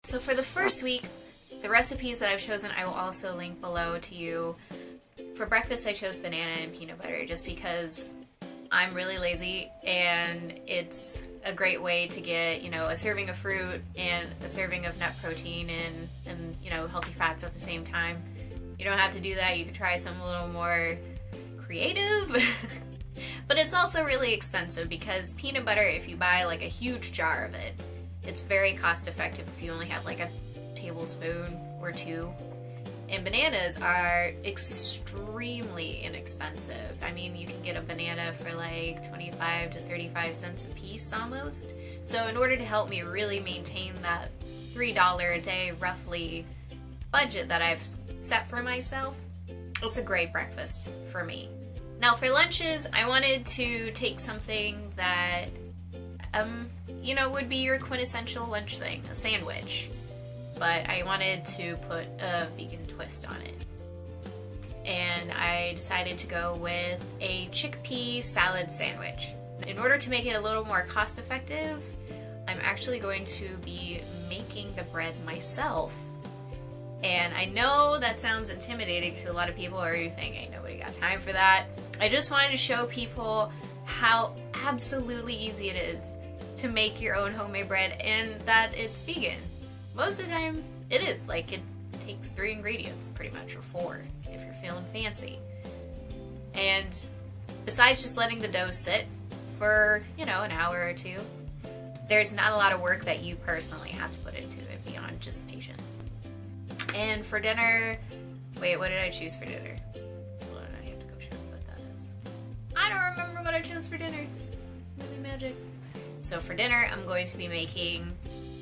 So for the first week, the recipes that I've chosen I will also link below to you. For breakfast I chose banana and peanut butter just because I'm really lazy and it's a great way to get, you know, a serving of fruit and a serving of nut protein and you know, healthy fats at the same time. You don't have to do that. You can try something a little more creative. But it's also really expensive because peanut butter, if you buy like a huge jar of it, it's very cost effective if you only have like a tablespoon or two. And bananas are extremely inexpensive. I mean, you can get a banana for like 25 to 35 cents a piece almost. So in order to help me really maintain that $3 a day roughly budget that I've set for myself, it's a great breakfast for me. Now for lunches, I wanted to take something that, you know, would be your quintessential lunch thing, a sandwich. But I wanted to put a vegan twist on it. And I decided to go with a chickpea salad sandwich. In order to make it a little more cost effective, I'm actually going to be making the bread myself. And I know that sounds intimidating to a lot of people, or you think, ain't nobody got time for that. I just wanted to show people how absolutely easy it is to make your own homemade bread and that it's vegan. Most of the time, it is. Like, it takes 3 ingredients, pretty much, or 4, if you're feeling fancy. And besides just letting the dough sit for, you know, an hour or 2, there's not a lot of work that you personally have to put into it beyond just patience. And for dinner, wait, what did I choose for dinner? Hold on, I have to go check what that is. I don't remember what I chose for dinner. Movie magic. So for dinner, I'm going to be making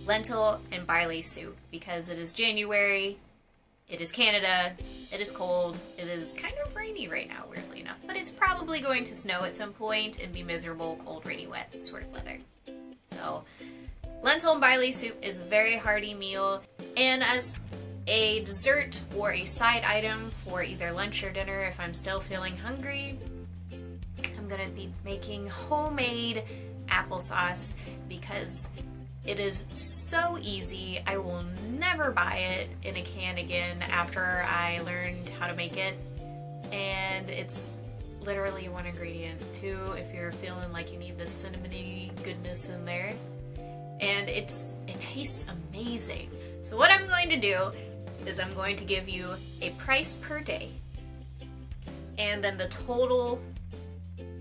lentil and barley soup because it is January, it is Canada, it is cold, it is kind of rainy right now, weirdly enough, but it's probably going to snow at some point and be miserable, cold, rainy, wet sort of weather. So lentil and barley soup is a very hearty meal, and as a dessert or a side item for either lunch or dinner if I'm still feeling hungry, I'm gonna be making homemade applesauce because it is so easy. I will never buy it in a can again after I learned how to make it. And it's literally 1 ingredient, 2 if you're feeling like you need the cinnamony goodness in there. And it tastes amazing. So what I'm going to do is I'm going to give you a price per day and then the total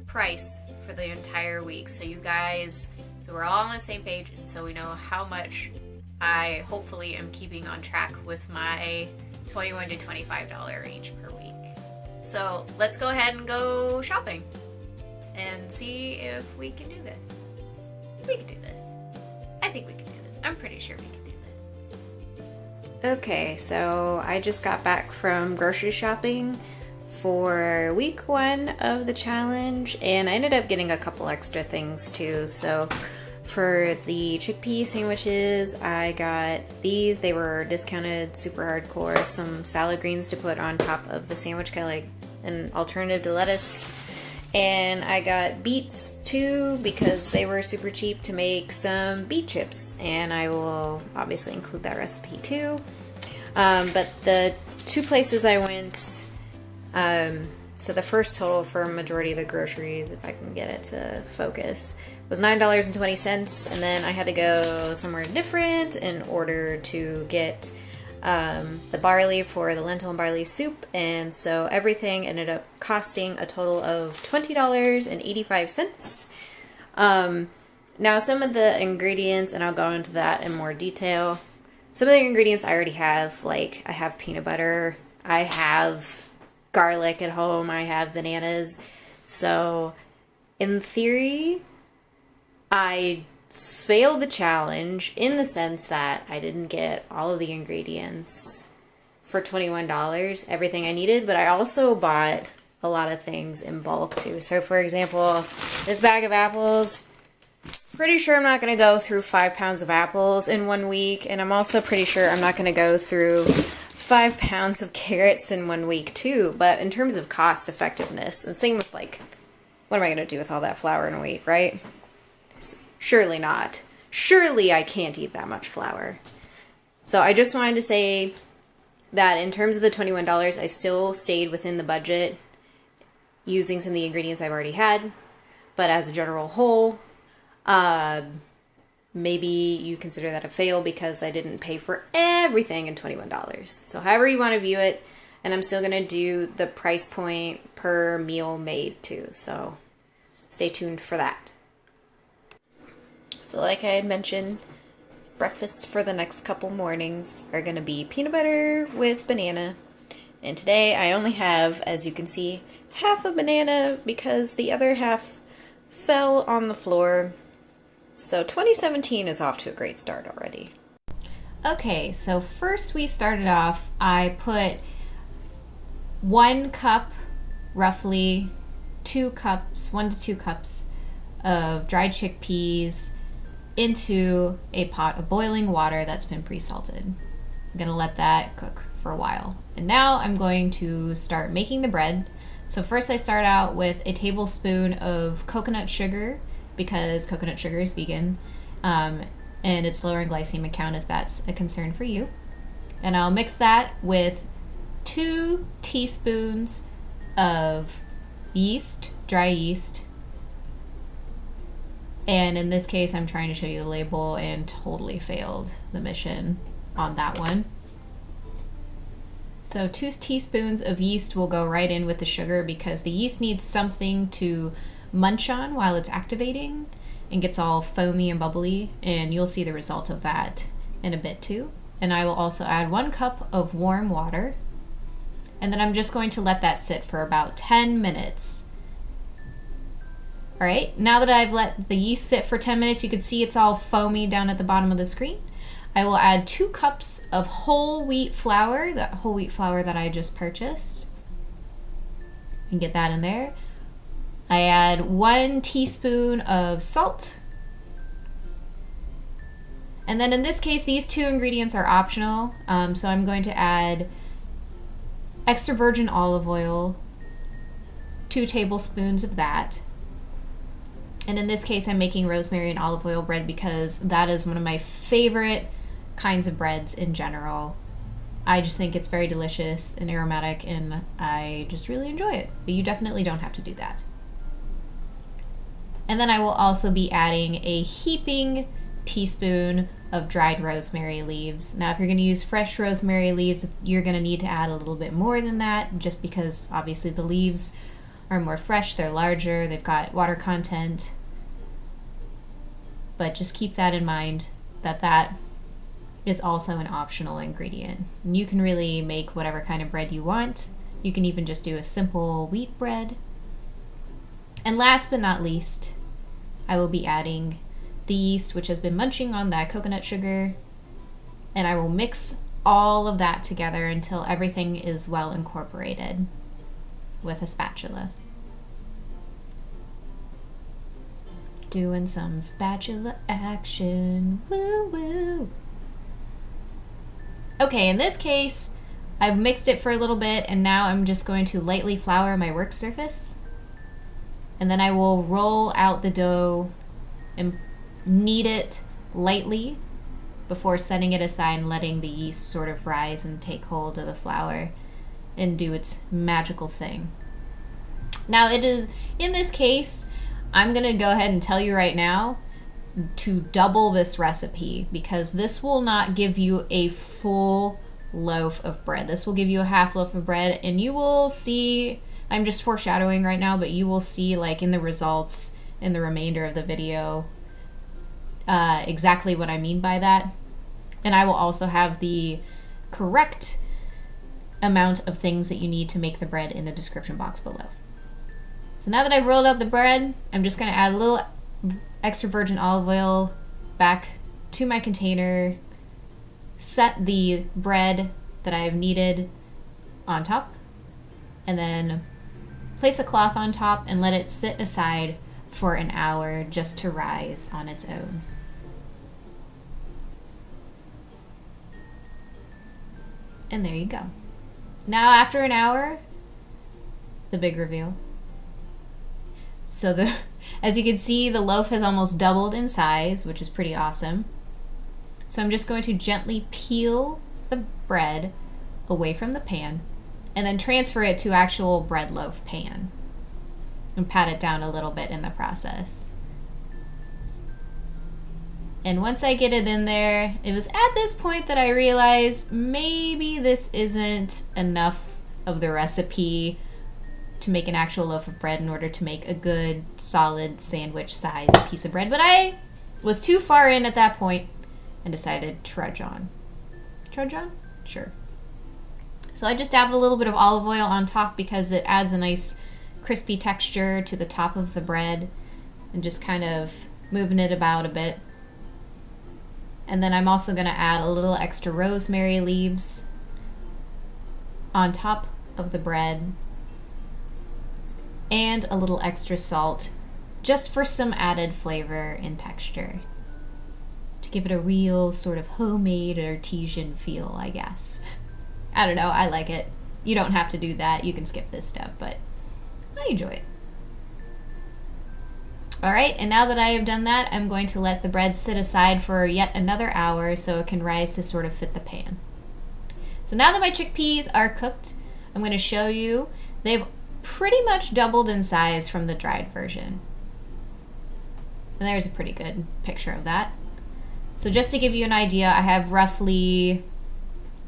price for the entire week. So you guys, so we're all on the same page and so we know how much I hopefully am keeping on track with my $21 to $25 range per week. So let's go ahead and go shopping and see if we can do this. We can do this. I think we can do this. I'm pretty sure we can do this. Okay, so I just got back from grocery shopping for week 1 of the challenge, and I ended up getting a couple extra things too. So for the chickpea sandwiches, I got these. They were discounted, super hardcore. Some salad greens to put on top of the sandwich, kind of like an alternative to lettuce. And I got beets too because they were super cheap to make some beet chips, and I will obviously include that recipe too. But the 2 places I went, so the first total for majority of the groceries, if I can get it to focus, was $9.20, and then I had to go somewhere different in order to get the barley for the lentil and barley soup, and so everything ended up costing a total of $20.85. Now some of the ingredients, and I'll go into that in more detail, some of the ingredients I already have, like I have peanut butter, I have garlic at home, I have bananas, so in theory I failed the challenge in the sense that I didn't get all of the ingredients for $21, everything I needed, but I also bought a lot of things in bulk too. So for example, this bag of apples, pretty sure I'm not going to go through 5 pounds of apples in 1 week, and I'm also pretty sure I'm not going to go through 5 pounds of carrots in 1 week too. But in terms of cost effectiveness, and same with like, what am I going to do with all that flour in a week, right? Surely not. Surely I can't eat that much flour. So I just wanted to say that in terms of the $21, I still stayed within the budget using some of the ingredients I've already had. But as a general whole, maybe you consider that a fail because I didn't pay for everything in $21. So however you want to view it, and I'm still going to do the price point per meal made too. So stay tuned for that. So like I had mentioned, breakfasts for the next couple mornings are going to be peanut butter with banana. And today I only have, as you can see, half a banana because the other half fell on the floor. So 2017 is off to a great start already. Okay, so first we started off, I put 1 cup, roughly 2 cups, 1 to 2 cups of dried chickpeas into a pot of boiling water that's been pre-salted. I'm gonna let that cook for a while. And now I'm going to start making the bread. So first I start out with a tablespoon of coconut sugar because coconut sugar is vegan, and it's lower in glycemic count if that's a concern for you. And I'll mix that with 2 teaspoons of yeast, dry yeast. And in this case, I'm trying to show you the label and totally failed the mission on that one. So 2 teaspoons of yeast will go right in with the sugar because the yeast needs something to munch on while it's activating and gets all foamy and bubbly, and you'll see the result of that in a bit too. And I will also add 1 cup of warm water, and then I'm just going to let that sit for about 10 minutes. All right, now that I've let the yeast sit for 10 minutes, you can see it's all foamy down at the bottom of the screen. I will add 2 cups of whole wheat flour, that whole wheat flour that I just purchased, and get that in there. I add 1 teaspoon of salt. And then in this case, these 2 ingredients are optional, so I'm going to add extra virgin olive oil, 2 tablespoons of that. And in this case, I'm making rosemary and olive oil bread because that is one of my favorite kinds of breads in general. I just think it's very delicious and aromatic, and I just really enjoy it. But you definitely don't have to do that. And then I will also be adding a heaping teaspoon of dried rosemary leaves. Now, if you're going to use fresh rosemary leaves, you're going to need to add a little bit more than that, just because obviously the leaves are more fresh, they're larger, they've got water content. But just keep that in mind, that that is also an optional ingredient. And you can really make whatever kind of bread you want. You can even just do a simple wheat bread. And last but not least, I will be adding the yeast, which has been munching on that coconut sugar, and I will mix all of that together until everything is well incorporated with a spatula. Doing some spatula action, woo woo. Okay, in this case, I've mixed it for a little bit, and now I'm just going to lightly flour my work surface. And then I will roll out the dough and knead it lightly before setting it aside and letting the yeast sort of rise and take hold of the flour and do its magical thing. Now it is, in this case, I'm gonna go ahead and tell you right now to double this recipe because this will not give you a full loaf of bread. This will give you a half loaf of bread, and you will see, I'm just foreshadowing right now, but you will see like in the results in the remainder of the video exactly what I mean by that. And I will also have the correct amount of things that you need to make the bread in the description box below. So now that I've rolled out the bread, I'm just going to add a little extra virgin olive oil back to my container, set the bread that I have kneaded on top, and then place a cloth on top and let it sit aside for an hour just to rise on its own. And there you go. Now after an hour, the big reveal. So as you can see, the loaf has almost doubled in size, which is pretty awesome. So I'm just going to gently peel the bread away from the pan and then transfer it to actual bread loaf pan and pat it down a little bit in the process. And once I get it in there, it was at this point that I realized maybe this isn't enough of the recipe to make an actual loaf of bread in order to make a good, solid sandwich-sized piece of bread. But I was too far in at that point and decided to trudge on. Trudge on? Sure. So I just dabbed a little bit of olive oil on top because it adds a nice crispy texture to the top of the bread, and just kind of moving it about a bit. And then I'm also going to add a little extra rosemary leaves on top of the bread and a little extra salt just for some added flavor and texture to give it a real sort of homemade artesian feel, I guess. I don't know, I like it. You don't have to do that, you can skip this step, but I enjoy it. Alright, and now that I have done that, I'm going to let the bread sit aside for yet another hour so it can rise to sort of fit the pan. So now that my chickpeas are cooked, I'm going to show you they've pretty much doubled in size from the dried version. And there's a pretty good picture of that. So just to give you an idea, I have roughly,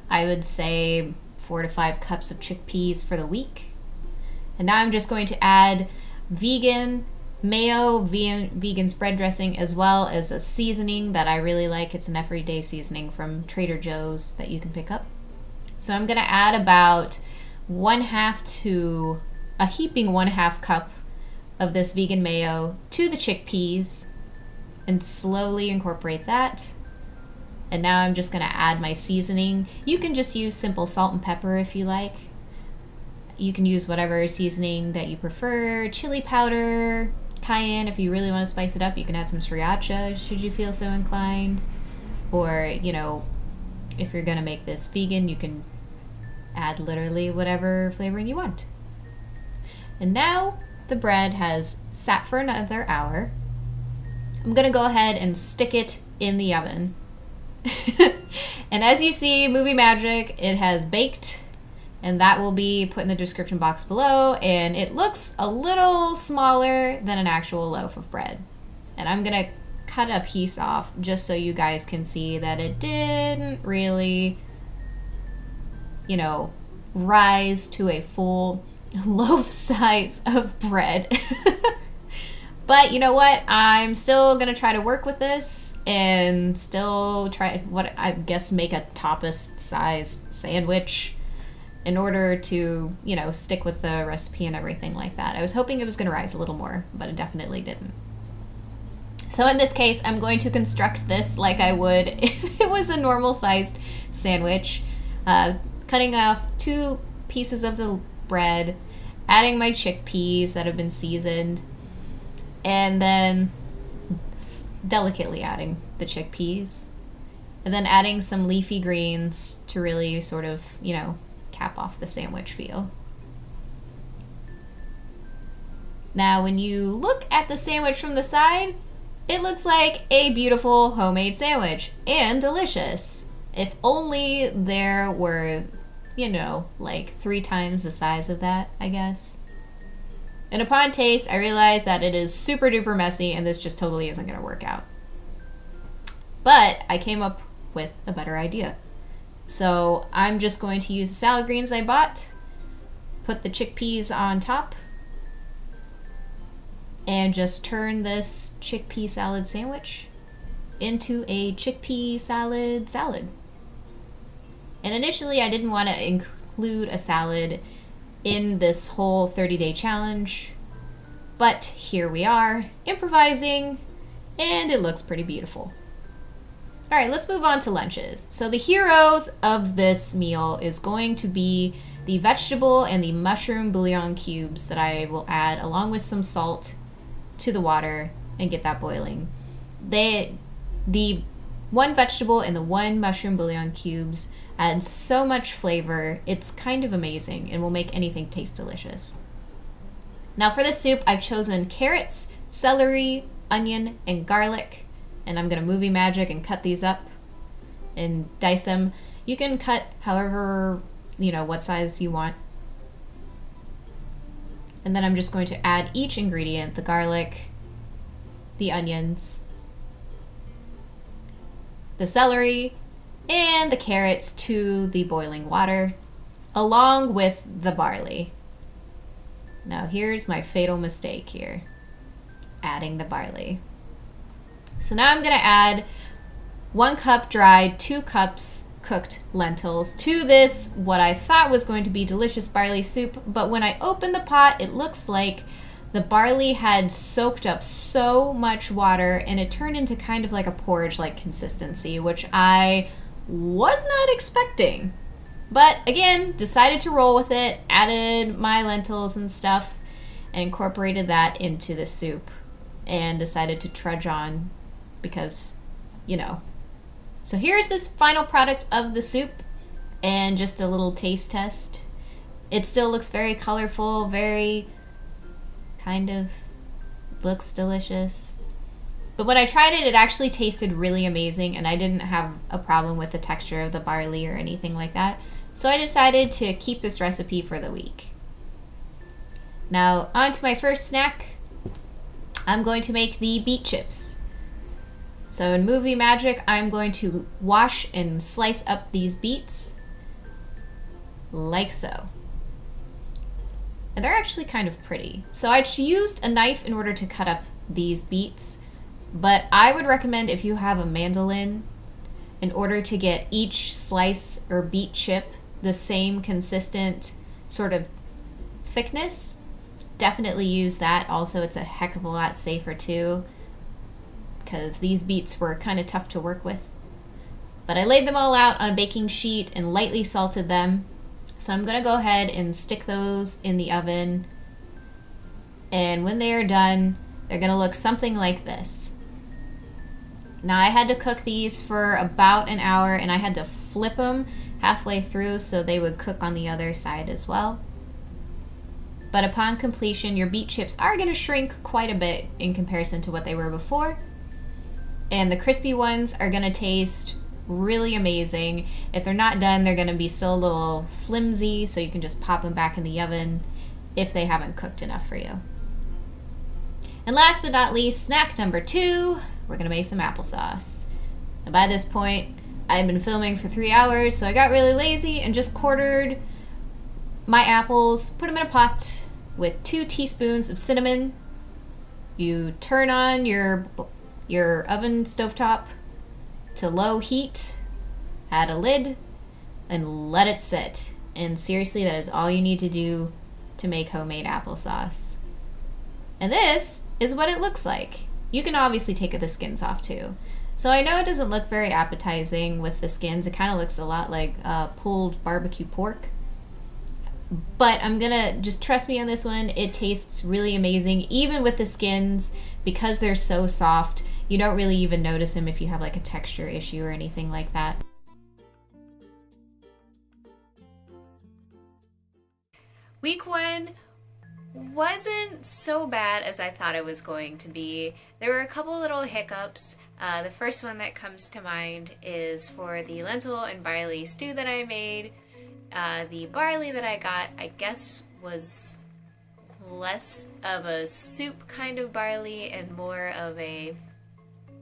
I would say, 4 to 5 cups of chickpeas for the week. And now I'm just going to add vegan mayo, vegan spread dressing, as well as a seasoning that I really like. It's an everyday seasoning from Trader Joe's that you can pick up. So I'm going to add about 1/2 to a heaping 1/2 cup of this vegan mayo to the chickpeas and slowly incorporate that. And now I'm just going to add my seasoning. You can just use simple salt and pepper if you like. You can use whatever seasoning that you prefer. Chili powder, cayenne, if you really want to spice it up. You can add some sriracha should you feel so inclined. Or, you know, if you're going to make this vegan, you can add literally whatever flavoring you want. And now the bread has sat for another hour. I'm going to go ahead and stick it in the oven. And as you see, movie magic, it has baked. And that will be put in the description box below. And it looks a little smaller than an actual loaf of bread. And I'm going to cut a piece off just so you guys can see that it didn't really, you know, rise to a full loaf size of bread. But you know what? I'm still going to try to work with this and still try what I guess make a tapas sized sandwich in order to, you know, stick with the recipe and everything like that. I was hoping it was going to rise a little more, but it definitely didn't. So in this case, I'm going to construct this like I would if it was a normal sized sandwich. Cutting off 2 pieces of the bread, adding my chickpeas that have been seasoned, and then delicately adding the chickpeas, and then adding some leafy greens to really sort of, you know, cap off the sandwich feel. Now, when you look at the sandwich from the side, it looks like a beautiful homemade sandwich and delicious. If only there were, you know, like 3 times the size of that, I guess. And upon taste, I realized that it is super duper messy and this just totally isn't going to work out. But I came up with a better idea. So I'm just going to use the salad greens I bought, put the chickpeas on top, and just turn this chickpea salad sandwich into a chickpea salad. And initially I didn't want to include a salad in this whole 30-day challenge, but here we are, improvising, and it looks pretty beautiful. Alright, let's move on to lunches. So the heroes of this meal is going to be the vegetable and the mushroom bouillon cubes that I will add along with some salt to the water and get that boiling. The 1 vegetable and the 1 mushroom bouillon cubes add so much flavor. It's kind of amazing and will make anything taste delicious. Now for the soup, I've chosen carrots, celery, onion, and garlic. And I'm going to movie magic and cut these up and dice them. You can cut however, what size you want. And then I'm just going to add each ingredient, the garlic, the onions, the celery, and the carrots to the boiling water, along with the barley. Now here's my fatal mistake here, adding the barley. So now I'm going to add 1 cup dried, 2 cups cooked lentils to this, what I thought was going to be delicious barley soup, but when I opened the pot, it looks like the barley had soaked up so much water and it turned into kind of like a porridge-like consistency, which I was not expecting. But again, decided to roll with it, added my lentils and stuff, and incorporated that into the soup, and decided to trudge on because, So here's this final product of the soup, and just a little taste test. It still looks very colorful, very kind of looks delicious. But when I tried it, it actually tasted really amazing, and I didn't have a problem with the texture of the barley or anything like that. So I decided to keep this recipe for the week. Now, on to my first snack. I'm going to make the beet chips. So in movie magic, I'm going to wash and slice up these beets like so. And they're actually kind of pretty. So I used a knife in order to cut up these beets, but I would recommend if you have a mandolin, in order to get each slice or beet chip the same consistent sort of thickness, definitely use that. Also, it's a heck of a lot safer too, because these beets were kind of tough to work with. But I laid them all out on a baking sheet and lightly salted them. So I'm going to go ahead and stick those in the oven. And when they are done, they're going to look something like this. Now I had to cook these for about an hour, and I had to flip them halfway through so they would cook on the other side as well. But upon completion, your beet chips are going to shrink quite a bit in comparison to what they were before. And the crispy ones are going to taste really amazing. If they're not done, they're going to be still a little flimsy, so you can just pop them back in the oven if they haven't cooked enough for you. And last but not least, snack number 2, we're going to make some applesauce. Now by this point, I've been filming for 3 hours, so I got really lazy and just quartered my apples, put them in a pot with 2 teaspoons of cinnamon. You turn on your oven stovetop to low heat, add a lid, and let it sit. And seriously, that is all you need to do to make homemade applesauce. And this is what it looks like. You can obviously take the skins off too. So I know it doesn't look very appetizing with the skins. It kind of looks a lot like pulled barbecue pork. But I'm gonna just trust me on this one. It tastes really amazing, even with the skins, because they're so soft. You don't really even notice them if you have like a texture issue or anything like that. Week 1 wasn't so bad as I thought it was going to be. There were a couple little hiccups. The first one that comes to mind is for the lentil and barley stew that I made. The barley that I got, I guess, was less of a soup kind of barley and more of a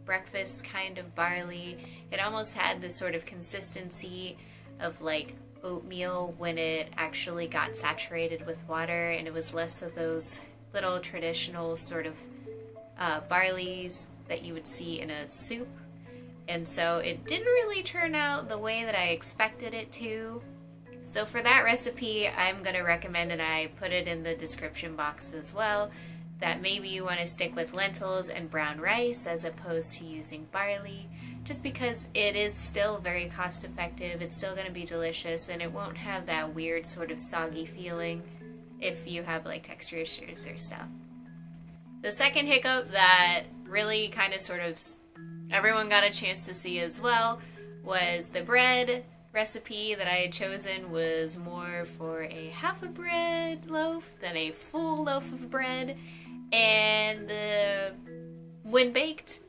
breakfast kind of barley. It almost had this sort of consistency of like oatmeal when it actually got saturated with water, and it was less of those little traditional sort of barleys that you would see in a soup. And so it didn't really turn out the way that I expected it to. So for that recipe, I'm going to recommend, and I put it in the description box as well, that maybe you want to stick with lentils and brown rice as opposed to using barley, just because it is still very cost effective. It's still going to be delicious, and it won't have that weird sort of soggy feeling if you have like texture issues or stuff. The second hiccup that really kind of sort of everyone got a chance to see as well was the bread recipe that I had chosen was more for a half a bread loaf than a full loaf of bread. And when baked,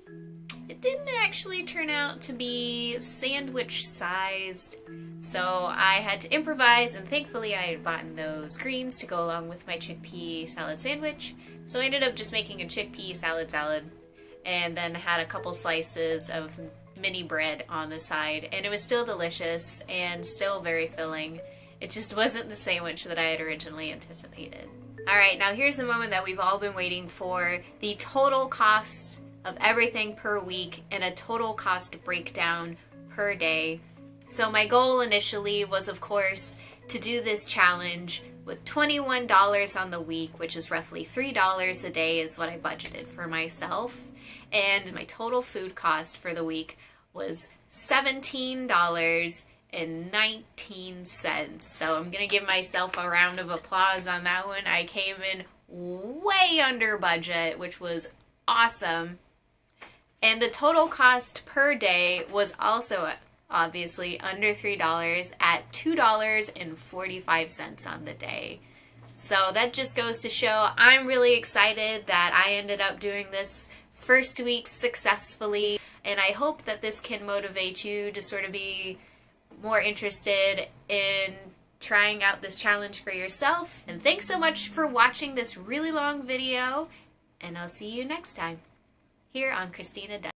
it didn't actually turn out to be sandwich sized. So I had to improvise, and thankfully I had bought those greens to go along with my chickpea salad sandwich. So I ended up just making a chickpea salad and then had a couple slices of mini bread on the side, and it was still delicious and still very filling. It just wasn't the sandwich that I had originally anticipated. Alright, now here's the moment that we've all been waiting for, the total cost of everything per week and a total cost breakdown per day. So my goal initially was, of course, to do this challenge with $21 on the week, which is roughly $3 a day is what I budgeted for myself. And my total food cost for the week was $17.19. So I'm going to give myself a round of applause on that one. I came in way under budget, which was awesome. And the total cost per day was also obviously under $3 at $2.45 on the day. So that just goes to show I'm really excited that I ended up doing this first week successfully, and I hope that this can motivate you to sort of be more interested in trying out this challenge for yourself. And thanks so much for watching this really long video, and I'll see you next time here on Christina Does.